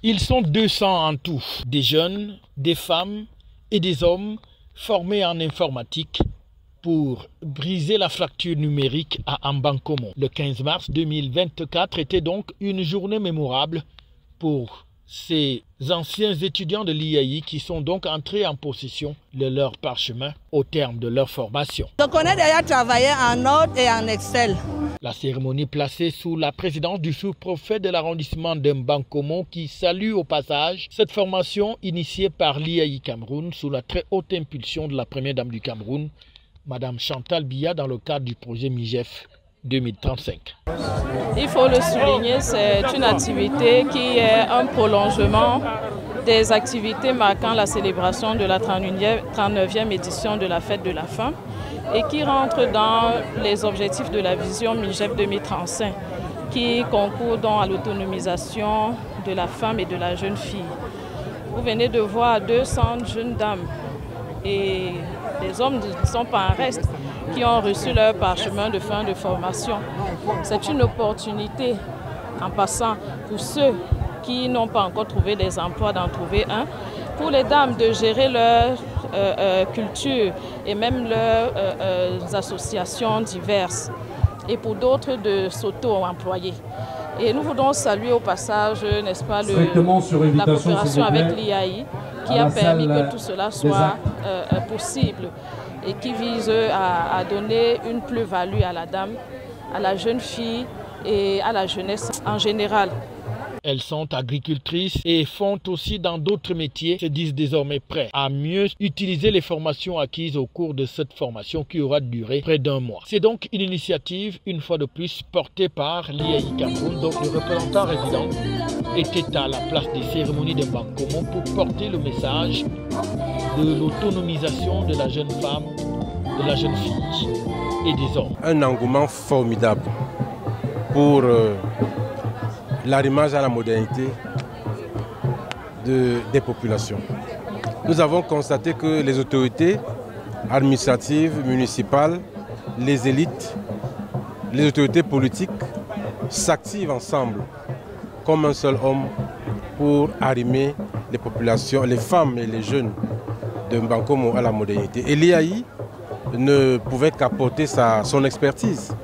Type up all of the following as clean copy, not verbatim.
Ils sont 200 en tout, des jeunes, des femmes et des hommes formés en informatique pour briser la fracture numérique à Mbankomo. Le 15 mars 2024 était donc une journée mémorable pour ces anciens étudiants de l'IAI qui sont donc entrés en possession de leur parchemin au terme de leur formation. Je connais déjà travaillé en Nord et en Excel. La cérémonie placée sous la présidence du sous-préfet de l'arrondissement de Mbankomo qui salue au passage cette formation initiée par l'IAI Cameroun sous la très haute impulsion de la première dame du Cameroun, Madame Chantal Biya, dans le cadre du projet MIGEF 2035. Il faut le souligner, c'est une activité qui est un prolongement des activités marquant la célébration de la 39e édition de la Fête de la Femme et qui rentre dans les objectifs de la vision MIGEF 2035 qui concourt donc à l'autonomisation de la femme et de la jeune fille. Vous venez de voir 200 jeunes dames et les hommes ne sont pas en reste qui ont reçu leur parchemin de fin de formation. C'est une opportunité en passant pour ceux qui n'ont pas encore trouvé des emplois d'en trouver un, pour les dames de gérer leur culture et même leurs associations diverses et pour d'autres de s'auto-employer. Et nous voudrons saluer au passage, n'est-ce pas, la coopération avec l'IAI qui a permis que tout cela soit possible et qui vise à donner une plus-value à la dame, à la jeune fille et à la jeunesse en général. Elles sont agricultrices et font aussi dans d'autres métiers, se disent désormais prêts à mieux utiliser les formations acquises au cours de cette formation qui aura duré près d'un mois. C'est donc une initiative, une fois de plus, portée par l'IAI Cameroun, donc le représentant résident était à la place des cérémonies de Mbankomo pour porter le message de l'autonomisation de la jeune femme, de la jeune fille et des hommes. Un engouement formidable pour l'arrimage à la modernité des populations. Nous avons constaté que les autorités administratives, municipales, les élites, les autorités politiques s'activent ensemble comme un seul homme pour arrimer les populations, les femmes et les jeunes de Mbankomo à la modernité. Et l'IAI ne pouvait qu'apporter son expertise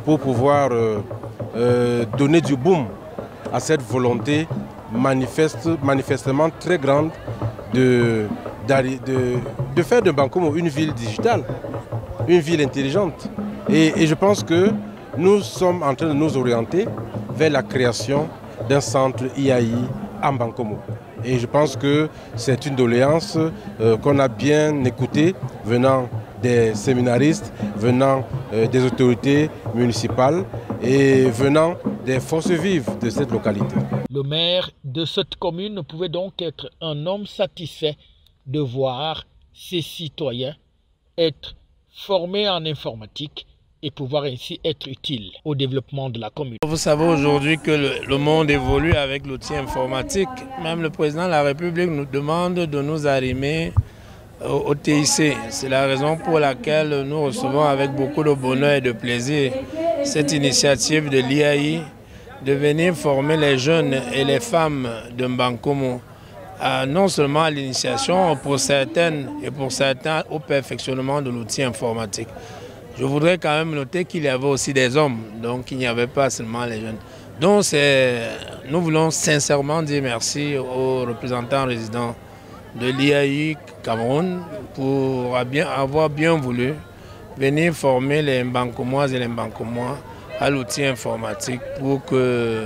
pour pouvoir donner du boom à cette volonté manifestement très grande de faire de Mbankomo une ville digitale, une ville intelligente. Et je pense que nous sommes en train de nous orienter vers la création d'un centre IAI à Mbankomo. Et je pense que c'est une doléance qu'on a bien écoutée venant des séminaristes, venant des autorités municipales et venant des forces vives de cette localité. Le maire de cette commune ne pouvait donc être un homme satisfait de voir ses citoyens être formés en informatique et pouvoir ainsi être utiles au développement de la commune. Vous savez aujourd'hui que le monde évolue avec l'outil informatique. Même le président de la République nous demande de nous arrimer au TIC. C'est la raison pour laquelle nous recevons avec beaucoup de bonheur et de plaisir cette initiative de l'IAI de venir former les jeunes et les femmes de Mbankomo, non seulement à l'initiation, pour certaines et pour certains au perfectionnement de l'outil informatique. Je voudrais quand même noter qu'il y avait aussi des hommes, donc il n'y avait pas seulement les jeunes. Donc nous voulons sincèrement dire merci aux représentants résidents de l'IAI Cameroun pour avoir bien voulu venir former les Mbankomoises et les Mbankomois à l'outil informatique pour que,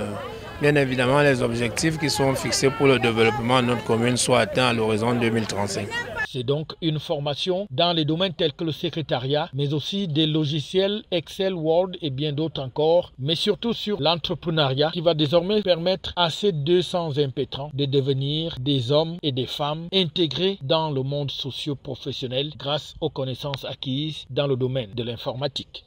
bien évidemment, les objectifs qui sont fixés pour le développement de notre commune soient atteints à l'horizon 2035. C'est donc une formation dans les domaines tels que le secrétariat, mais aussi des logiciels Excel, Word et bien d'autres encore, mais surtout sur l'entrepreneuriat qui va désormais permettre à ces 200 impétrants de devenir des hommes et des femmes intégrés dans le monde socio-professionnel grâce aux connaissances acquises dans le domaine de l'informatique.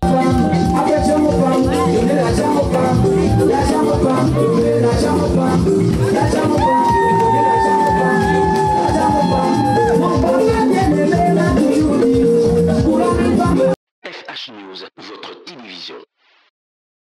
FH News, votre télévision.